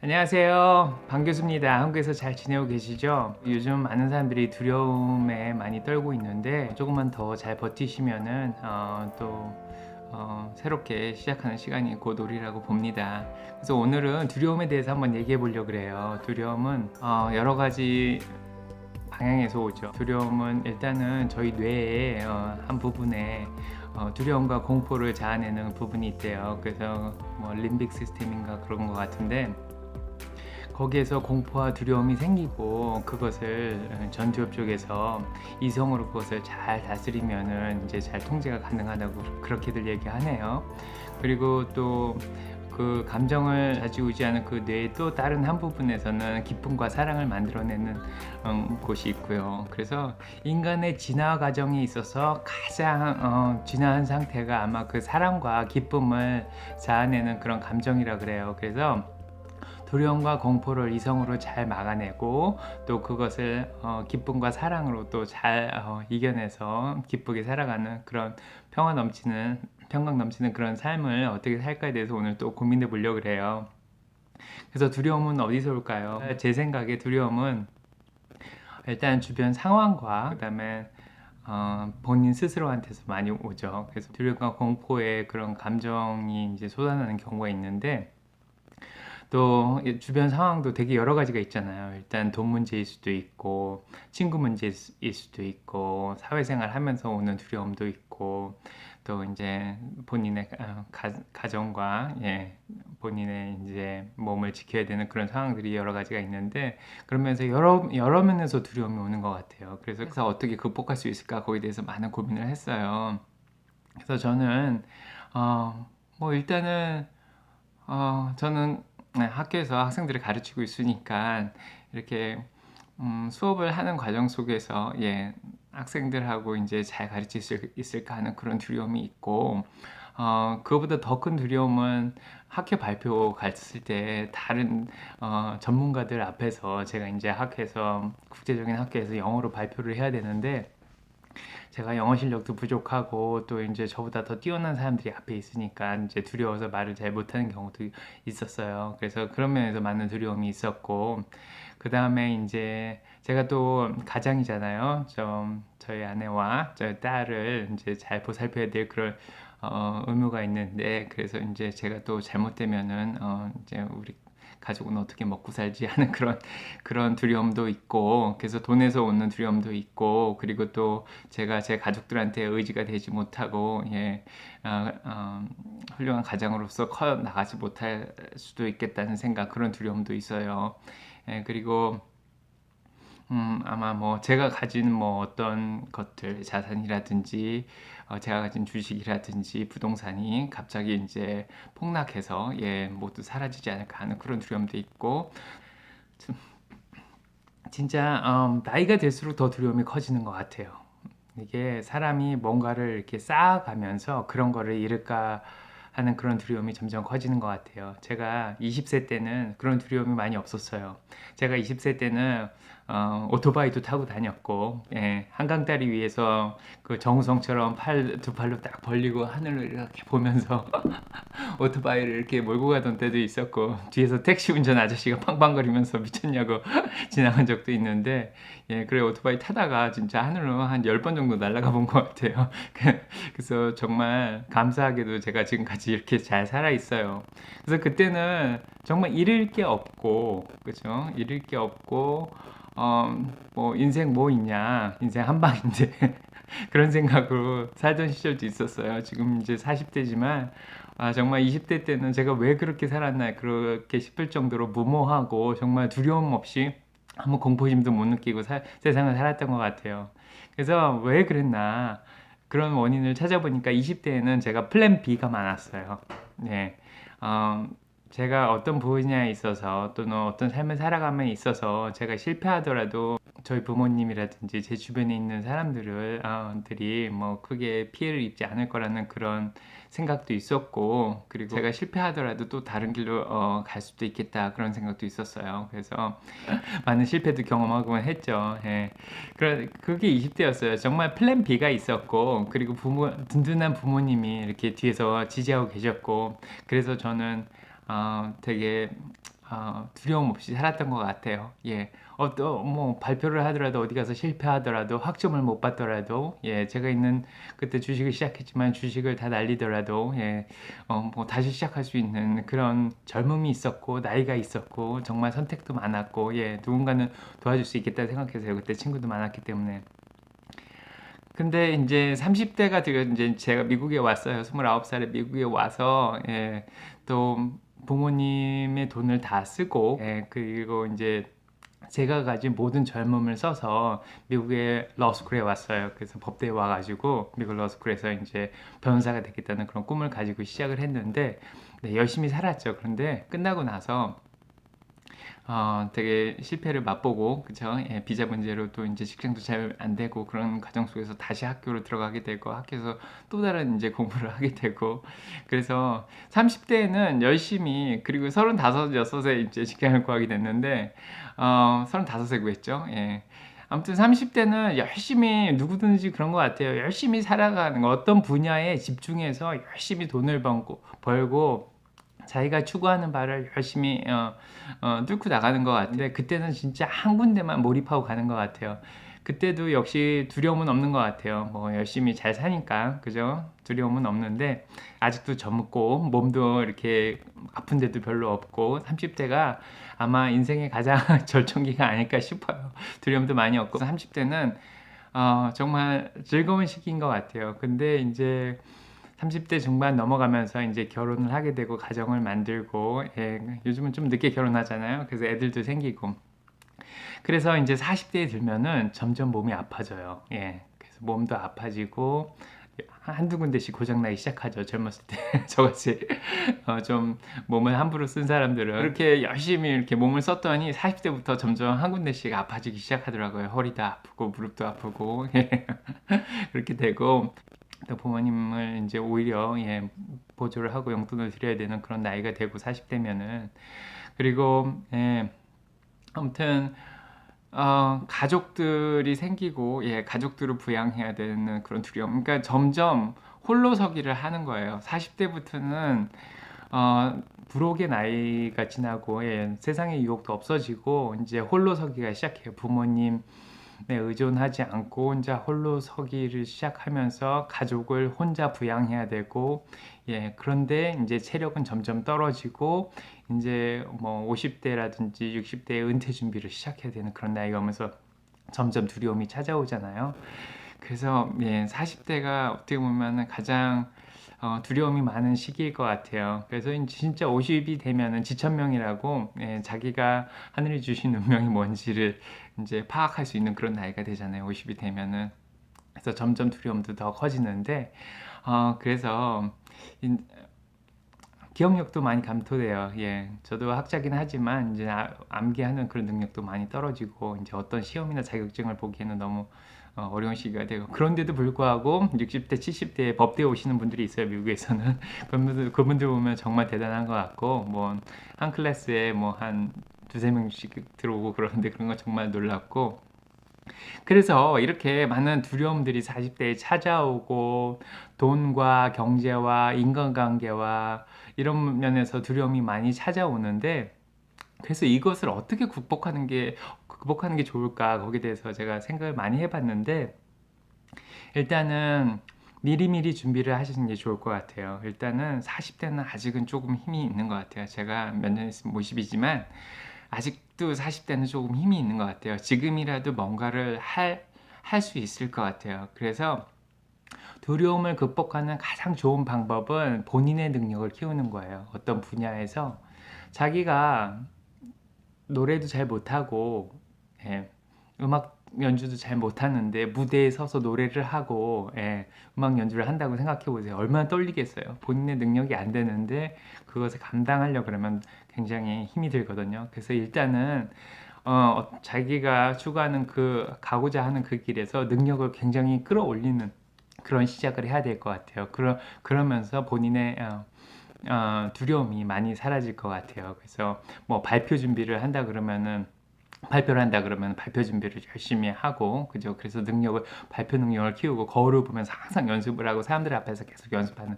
안녕하세요. 방 교수입니다. 한국에서 잘 지내고 계시죠? 요즘 많은 사람들이 두려움에 많이 떨고 있는데 조금만 더 잘 버티시면은 새롭게 시작하는 시간이 곧 오리라고 봅니다. 그래서 오늘은 두려움에 대해서 한번 얘기해 보려고 그래요. 두려움은 여러 가지 방향에서 오죠. 두려움은 일단은 저희 뇌의 한 부분에 두려움과 공포를 자아내는 부분이 있대요. 그래서 뭐 림빅 시스템인가 그런 것 같은데 거기에서 공포와 두려움이 생기고 그것을 전두엽 쪽에서 이성으로 그것을 잘 다스리면은 이제 잘 통제가 가능하다고 그렇게들 얘기하네요. 그리고 또 그 감정을 좌지우지하는 그 뇌의 또 다른 한 부분에서는 기쁨과 사랑을 만들어내는 곳이 있고요. 그래서 인간의 진화 과정에 있어서 가장 진화한 상태가 아마 그 사랑과 기쁨을 자아내는 그런 감정이라 그래요. 그래서 두려움과 공포를 이성으로 잘 막아내고 또 그것을 기쁨과 사랑으로 또 잘 이겨내서 기쁘게 살아가는 그런 평강 넘치는 그런 삶을 어떻게 살까에 대해서 오늘 또 고민해 보려고 그래요. 그래서 두려움은 어디서 올까요? 제 생각에 두려움은 일단 주변 상황과 그다음에 본인 스스로한테서 많이 오죠. 그래서 두려움과 공포의 그런 감정이 이제 쏟아나는 경우가 있는데 또 주변 상황도 되게 여러 가지가 있잖아요. 일단 돈 문제일 수도 있고 친구 문제일 수도 있고 사회생활 하면서 오는 두려움도 있고 또 이제 본인의 가정과 본인의 이제 몸을 지켜야 되는 그런 상황들이 여러 가지가 있는데 그러면서 여러 면에서 두려움이 오는 것 같아요. 그래서 어떻게 극복할 수 있을까 거기에 대해서 많은 고민을 했어요. 그래서 저는 뭐 일단은 저는 학교에서 학생들을 가르치고 있으니까 이렇게 수업을 하는 과정 속에서 학생들하고 이제 잘 가르칠 수 있을까 하는 그런 두려움이 있고 그거보다 더 큰 두려움은 학교 발표 갔을 때 다른 전문가들 앞에서 제가 이제 국제적인 학교에서 영어로 발표를 해야 되는데 제가 영어 실력도 부족하고 또 이제 저보다 더 뛰어난 사람들이 앞에 있으니까 이제 두려워서 말을 잘 못하는 경우도 있었어요. 그래서 그런 면에서 많은 두려움이 있었고 그 다음에 이제 제가 또 가장이잖아요. 저희 아내와 저희 딸을 이제 잘 보살펴야 될 그런 의무가 있는데 그래서 이제 제가 또 잘못되면은 이제 우리 가족은 어떻게 먹고 살지 하는 그런 두려움도 있고 그래서 돈에서 오는 두려움도 있고 그리고 또 제가 제 가족들한테 의지가 되지 못하고 훌륭한 가장으로서 커 나가지 못할 수도 있겠다는 생각 그런 두려움도 있어요. 그리고 아마 뭐 제가 가진 뭐 어떤 것들 자산이라든지 제가 가진 주식이라든지 부동산이 갑자기 이제 폭락해서 모두 사라지지 않을까 하는 그런 두려움도 있고 진짜 나이가 들수록 더 두려움이 커지는 것 같아요. 이게 사람이 뭔가를 이렇게 쌓아가면서 그런 거를 잃을까 하는 그런 두려움이 점점 커지는 것 같아요. 제가 20세 때는 그런 두려움이 많이 없었어요. 제가 20세 때는 오토바이도 타고 다녔고 한강다리 위에서 그 정우성처럼 두 팔로 딱 벌리고 하늘을 이렇게 보면서 오토바이를 이렇게 몰고 가던 때도 있었고 뒤에서 택시 운전 아저씨가 팡팡거리면서 미쳤냐고 지나간 적도 있는데 그래 오토바이 타다가 진짜 하늘로 한 10번 정도 날아가 본 것 같아요. 그래서 정말 감사하게도 제가 지금까지 이렇게 잘 살아 있어요. 그래서 그때는 정말 잃을 게 없고 그죠? 잃을 게 없고 뭐 인생 뭐 있냐 인생 한 방인데 그런 생각으로 살던 시절도 있었어요. 지금 이제 40대지만 정말 20대 때는 제가 왜 그렇게 살았나 그렇게 싶을 정도로 무모하고 정말 두려움 없이 아무 공포심도 못 느끼고 세상을 살았던 것 같아요. 그래서 왜 그랬나 그런 원인을 찾아보니까 20대에는 제가 플랜 B가 많았어요. 네. 제가 어떤 분야에 있어서 또는 어떤 삶을 살아감에 있어서 제가 실패하더라도 저희 부모님이라든지 제 주변에 있는 들이 뭐 크게 피해를 입지 않을 거라는 그런 생각도 있었고 그리고 제가 실패하더라도 또 다른 길로 갈 수도 있겠다 그런 생각도 있었어요. 그래서 많은 실패도 경험하곤 했죠. 그게 20대였어요. 정말 플랜 B가 있었고 그리고 든든한 부모님이 이렇게 뒤에서 지지하고 계셨고 그래서 저는 되게 두려움 없이 살았던 것 같아요. 예, 어떤 뭐 발표를 하더라도 어디 가서 실패하더라도 학점을 못 받더라도 예, 제가 있는 그때 주식을 시작했지만 주식을 다 날리더라도 예, 뭐 다시 시작할 수 있는 그런 젊음이 있었고 나이가 있었고 정말 선택도 많았고 예, 누군가는 도와줄 수 있겠다 생각해서요. 그때 친구도 많았기 때문에. 근데 이제 30대가 되어 이제 제가 미국에 왔어요. 29살에 미국에 와서 예, 또 부모님의 돈을 다 쓰고 예, 그리고 이제 제가 가진 모든 젊음을 써서 미국의 러스쿨에 왔어요. 그래서 법대에 와가지고 미국 러스쿨에서 이제 변호사가 되겠다는 그런 꿈을 가지고 시작을 했는데 네, 열심히 살았죠. 그런데 끝나고 나서 되게 실패를 맛보고, 그쵸? 예, 비자 문제로 또 이제 직장도 잘 안 되고 그런 과정 속에서 다시 학교로 들어가게 되고 학교에서 또 다른 이제 공부를 하게 되고 그래서 30대에는 열심히 그리고 35, 6에 이제 직장을 구하게 됐는데 35세 구했죠. 예. 아무튼 30대는 열심히 누구든지 그런 것 같아요. 열심히 살아가는 거, 어떤 분야에 집중해서 열심히 돈을 벌고 자기가 추구하는 바를 열심히 뚫고 나가는 것 같은데 그때는 진짜 한 군데만 몰입하고 가는 것 같아요. 그때도 역시 두려움은 없는 것 같아요. 뭐 열심히 잘 사니까 그죠? 두려움은 없는데 아직도 젊고 몸도 이렇게 아픈 데도 별로 없고 30대가 아마 인생의 가장 절정기가 아닐까 싶어요. 두려움도 많이 없고 30대는 정말 즐거운 시기인 것 같아요. 근데 이제 30대 중반 넘어가면서 이제 결혼을 하게 되고 가정을 만들고 예, 요즘은 좀 늦게 결혼하잖아요. 그래서 애들도 생기고 그래서 이제 40대에 들면은 점점 몸이 아파져요. 예, 그래서 몸도 아파지고 한두 군데씩 고장나기 시작하죠. 젊었을 때 저같이 좀 몸을 함부로 쓴 사람들은 그렇게 열심히 이렇게 몸을 썼더니 40대부터 점점 한 군데씩 아파지기 시작하더라고요. 허리도 아프고 무릎도 아프고 그렇게 되고 또 부모님을 이제 오히려 예, 보조를 하고 용돈을 드려야 되는 그런 나이가 되고 40대면은 그리고 예, 아무튼 가족들이 생기고 예, 가족들을 부양해야 되는 그런 두려움. 그러니까 점점 홀로서기를 하는 거예요. 40대부터는 부록의 나이가 지나고 예, 세상의 유혹도 없어지고 이제 홀로서기가 시작해요. 부모님 의존하지 않고 혼자 홀로 서기를 시작하면서 가족을 혼자 부양해야 되고 예, 그런데 이제 체력은 점점 떨어지고 이제 뭐 50대라든지 60대의 은퇴 준비를 시작해야 되는 그런 나이가 오면서 점점 두려움이 찾아오잖아요. 그래서 예, 40대가 어떻게 보면 가장 두려움이 많은 시기일 것 같아요. 그래서 진짜 50이 되면은 지천명이라고 예, 자기가 하늘이 주신 운명이 뭔지를 이제 파악할 수 있는 그런 나이가 되잖아요. 50이 되면은. 그래서 점점 두려움도 더 커지는데 그래서 기억력도 많이 감소돼요. 예, 저도 학자긴 하지만 이제 암기하는 그런 능력도 많이 떨어지고 이제 어떤 시험이나 자격증을 보기에는 너무 어려운 시기가 되고 그런데도 불구하고 60대, 70대에 법대에 오시는 분들이 있어요. 미국에서는 그분들 보면 정말 대단한 것 같고 뭐 한 클래스에 뭐 한 두세 명씩 들어오고 그러는데 그런 거 정말 놀랍고 그래서 이렇게 많은 두려움들이 40대에 찾아오고 돈과 경제와 인간관계와 이런 면에서 두려움이 많이 찾아오는데 그래서 이것을 어떻게 극복하는 게 좋을까 거기에 대해서 제가 생각을 많이 해봤는데 일단은 미리미리 준비를 하시는 게 좋을 것 같아요. 일단은 40대는 아직은 조금 힘이 있는 것 같아요. 제가 몇 년 있으면 50이지만 아직도 40대는 조금 힘이 있는 것 같아요. 지금이라도 뭔가를 할 수 있을 것 같아요. 그래서 두려움을 극복하는 가장 좋은 방법은 본인의 능력을 키우는 거예요. 어떤 분야에서 자기가 노래도 잘 못하고 예, 음악 연주도 잘 못하는데 무대에 서서 노래를 하고 예, 음악 연주를 한다고 생각해 보세요. 얼마나 떨리겠어요. 본인의 능력이 안 되는데 그것을 감당하려고 그러면 굉장히 힘이 들거든요. 그래서 일단은 자기가 추구하는 가고자 하는 그 길에서 능력을 굉장히 끌어올리는 그런 시작을 해야 될 것 같아요. 그러면서 본인의 두려움이 많이 사라질 것 같아요. 그래서 뭐 발표 준비를 한다 그러면은 발표를 한다 그러면 발표 준비를 열심히 하고 그죠. 그래서 발표 능력을 키우고 거울을 보면서 항상 연습을 하고 사람들 앞에서 계속 연습하는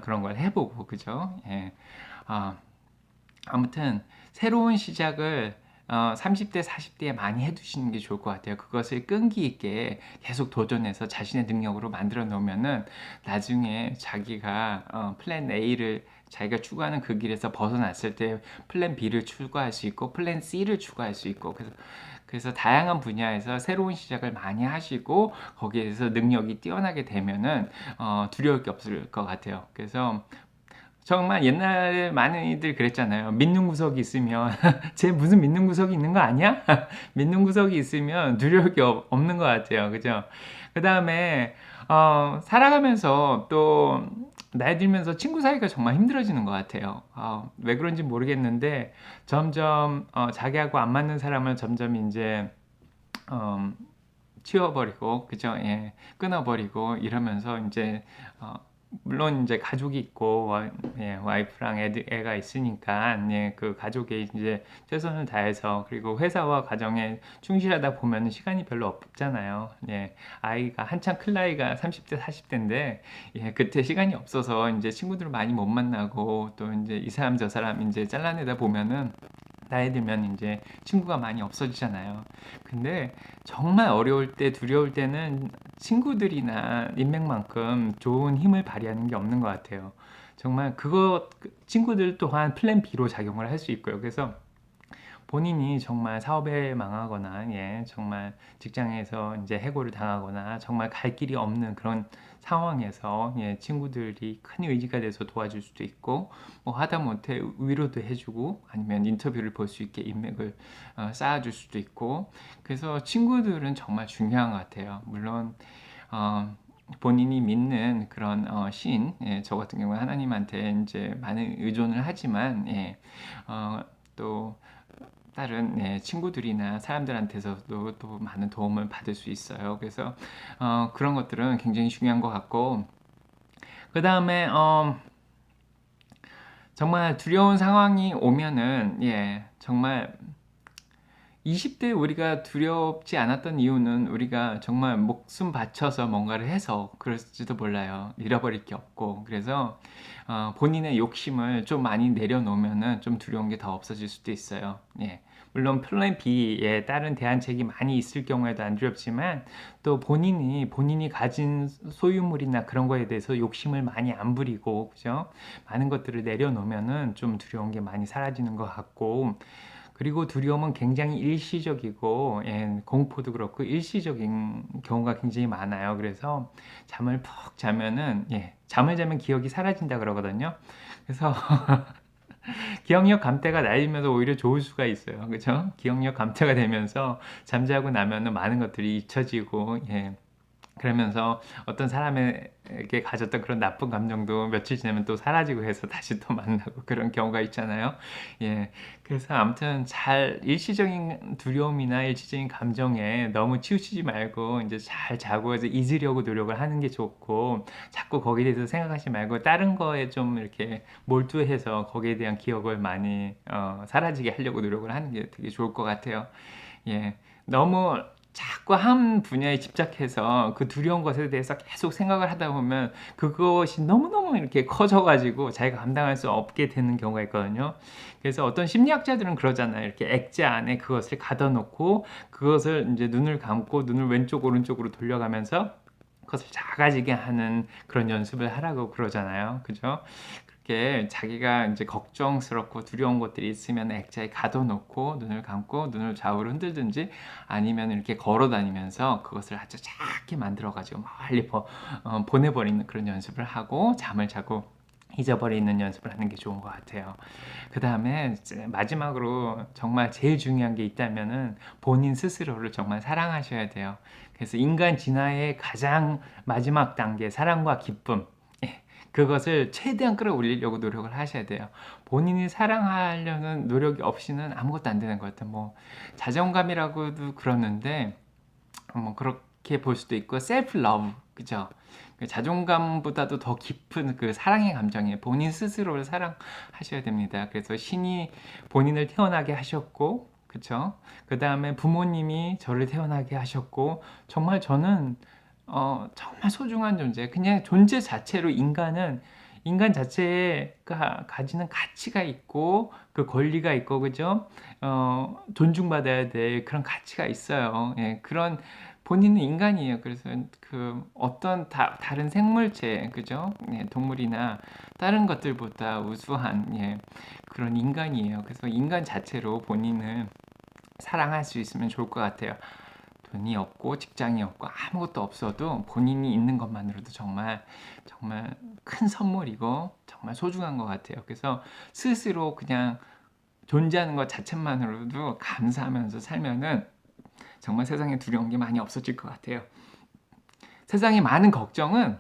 그런 걸 해보고 그죠. 예. 아무튼 새로운 시작을 30대, 40대에 많이 해두시는 게 좋을 것 같아요. 그것을 끈기 있게 계속 도전해서 자신의 능력으로 만들어 놓으면은 나중에 자기가 플랜 A를 자기가 추구하는 그 길에서 벗어났을 때 플랜 B를 추구할 수 있고 플랜 C를 추구할 수 있고, 그래서 다양한 분야에서 새로운 시작을 많이 하시고 거기에 대해서 능력이 뛰어나게 되면은 두려울 게 없을 것 같아요. 그래서 정말 옛날에 많은 이들 그랬잖아요. 믿는 구석이 있으면 쟤 무슨 믿는 구석이 있는 거 아니야? 믿는 구석이 있으면 두려울 게 없는 것 같아요. 그죠? 그 다음에 살아가면서 또 나이 들면서 친구 사이가 정말 힘들어지는 것 같아요. 왜 그런지 모르겠는데 점점 자기하고 안 맞는 사람을 점점 이제 치워버리고, 그죠? 예, 끊어버리고 이러면서 이제 물론 이제 가족이 있고 예, 와이프랑 애가 있으니까 예, 그 가족에 이제 최선을 다해서, 그리고 회사와 가정에 충실하다 보면 시간이 별로 없잖아요. 예, 아이가 한창 클 나이가 30대 40대인데 예, 그때 시간이 없어서 이제 친구들을 많이 못 만나고 또 이제 이 사람 저 사람 이제 잘라내다 보면은 나이 들면 이제 친구가 많이 없어지잖아요. 근데 정말 어려울 때, 두려울 때는 친구들이나 인맥만큼 좋은 힘을 발휘하는 게 없는 것 같아요. 정말 친구들 또한 플랜 B로 작용을 할 수 있고요. 그래서 본인이 정말 사업에 망하거나, 예, 정말 직장에서 이제 해고를 당하거나, 정말 갈 길이 없는 그런 상황에서, 예, 친구들이 큰 의지가 돼서 도와줄 수도 있고, 뭐 하다못해 위로도 해주고, 아니면 인터뷰를 볼 수 있게 인맥을 쌓아줄 수도 있고, 그래서 친구들은 정말 중요한 것 같아요. 물론, 본인이 믿는 그런 신, 저 같은 경우는 하나님한테 이제 많은 의존을 하지만, 예, 또 다른 친구들이나 사람들한테서도 또 많은 도움을 받을 수 있어요. 그래서 그런 것들은 굉장히 중요한 것 같고, 그 다음에 정말 두려운 상황이 오면은, 예, 정말 20대 우리가 두렵지 않았던 이유는 우리가 정말 목숨 바쳐서 뭔가를 해서 그럴지도 몰라요. 잃어버릴 게 없고. 그래서 본인의 욕심을 좀 많이 내려놓으면은 좀 두려운 게 더 없어질 수도 있어요. 예. 물론 플랜 B에 다른 대안책이 많이 있을 경우에도 안 두렵지만, 또 본인이 가진 소유물이나 그런 거에 대해서 욕심을 많이 안 부리고, 그죠? 많은 것들을 내려놓으면은 좀 두려운 게 많이 사라지는 것 같고, 그리고 두려움은 굉장히 일시적이고, 예, 공포도 그렇고 일시적인 경우가 굉장히 많아요. 그래서 잠을 푹 자면은, 예, 잠을 자면 기억이 사라진다 그러거든요. 그래서 기억력 감퇴가 나이면서 오히려 좋을 수가 있어요. 그죠? 기억력 감퇴가 되면서 잠자고 나면은 많은 것들이 잊혀지고, 예, 그러면서 어떤 사람에게 가졌던 그런 나쁜 감정도 며칠 지나면 또 사라지고 해서 다시 또 만나고 그런 경우가 있잖아요. 예. 그래서 아무튼 일시적인 두려움이나 일시적인 감정에 너무 치우치지 말고 이제 잘 자고 해서 잊으려고 노력을 하는 게 좋고, 자꾸 거기에 대해서 생각하지 말고 다른 거에 좀 이렇게 몰두해서 거기에 대한 기억을 많이 사라지게 하려고 노력을 하는 게 되게 좋을 것 같아요. 예. 너무 자꾸 한 분야에 집착해서 그 두려운 것에 대해서 계속 생각을 하다 보면 그것이 너무너무 이렇게 커져가지고 자기가 감당할 수 없게 되는 경우가 있거든요. 그래서 어떤 심리학자들은 그러잖아요. 이렇게 액자 안에 그것을 가둬놓고 그것을 이제 눈을 감고 눈을 왼쪽 오른쪽으로 돌려가면서 그것을 작아지게 하는 그런 연습을 하라고 그러잖아요. 그죠? 그렇게 자기가 이제 걱정스럽고 두려운 것들이 있으면 액자에 가둬놓고 눈을 감고 눈을 좌우로 흔들든지, 아니면 이렇게 걸어 다니면서 그것을 아주 작게 만들어 가지고 멀리 보내버리는 그런 연습을 하고 잠을 자고 잊어버리는 연습을 하는 게 좋은 것 같아요. 그 다음에 마지막으로 정말 제일 중요한 게 있다면은 본인 스스로를 정말 사랑하셔야 돼요. 그래서 인간 진화의 가장 마지막 단계, 사랑과 기쁨, 그것을 최대한 끌어올리려고 노력을 하셔야 돼요. 본인이 사랑하려는 노력이 없이는 아무것도 안 되는 것 같아요. 뭐 자존감이라고도 그러는데 뭐 그렇게 볼 수도 있고, 셀프 러브, 그죠? 그 자존감보다도 더 깊은 그 사랑의 감정이에요. 본인 스스로를 사랑하셔야 됩니다. 그래서 신이 본인을 태어나게 하셨고, 그쵸? 그 다음에 부모님이 저를 태어나게 하셨고, 정말 저는 정말 소중한 존재, 그냥 존재 자체로 인간은 인간 자체가 가지는 가치가 있고 그 권리가 있고 그죠? 존중받아야 될 그런 가치가 있어요. 예, 그런 본인은 인간이에요. 그래서 그 어떤 다른 생물체 그죠? 예, 동물이나 다른 것들보다 우수한 예, 그런 인간이에요. 그래서 인간 자체로 본인을 사랑할 수 있으면 좋을 것 같아요. 돈이 없고 직장이 없고 아무것도 없어도 본인이 있는 것만으로도 정말 정말 큰 선물이고 정말 소중한 것 같아요. 그래서 스스로 그냥 존재하는 것 자체만으로도 감사하면서 살면은 정말 세상에 두려운 게 많이 없어질 것 같아요. 세상에 많은 걱정은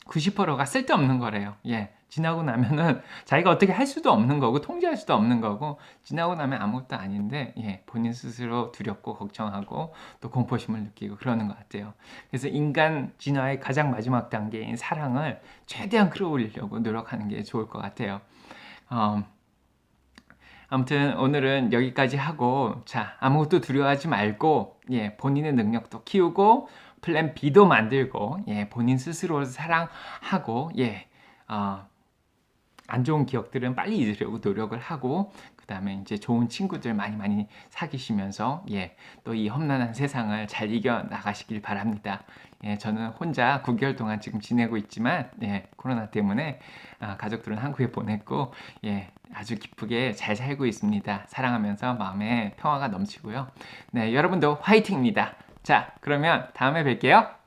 90%가 쓸데없는 거래요. 예. 지나고 나면은 자기가 어떻게 할 수도 없는 거고 통제할 수도 없는 거고 지나고 나면 아무것도 아닌데 예, 본인 스스로 두렵고 걱정하고 또 공포심을 느끼고 그러는 것 같아요. 그래서 인간 진화의 가장 마지막 단계인 사랑을 최대한 끌어올리려고 노력하는 게 좋을 것 같아요. 아무튼 오늘은 여기까지 하고 자 아무것도 두려워하지 말고 예, 본인의 능력도 키우고 플랜 B도 만들고 예, 본인 스스로를 사랑하고 예, 안 좋은 기억들은 빨리 잊으려고 노력을 하고 그 다음에 이제 좋은 친구들 많이 사귀시면서 예, 또 이 험난한 세상을 잘 이겨 나가시길 바랍니다. 예, 저는 혼자 9개월 동안 지금 지내고 있지만 예, 코로나 때문에 가족들은 한국에 보냈고 예, 아주 기쁘게 잘 살고 있습니다. 사랑하면서 마음에 평화가 넘치고요. 네, 여러분도 화이팅입니다. 자, 그러면 다음에 뵐게요.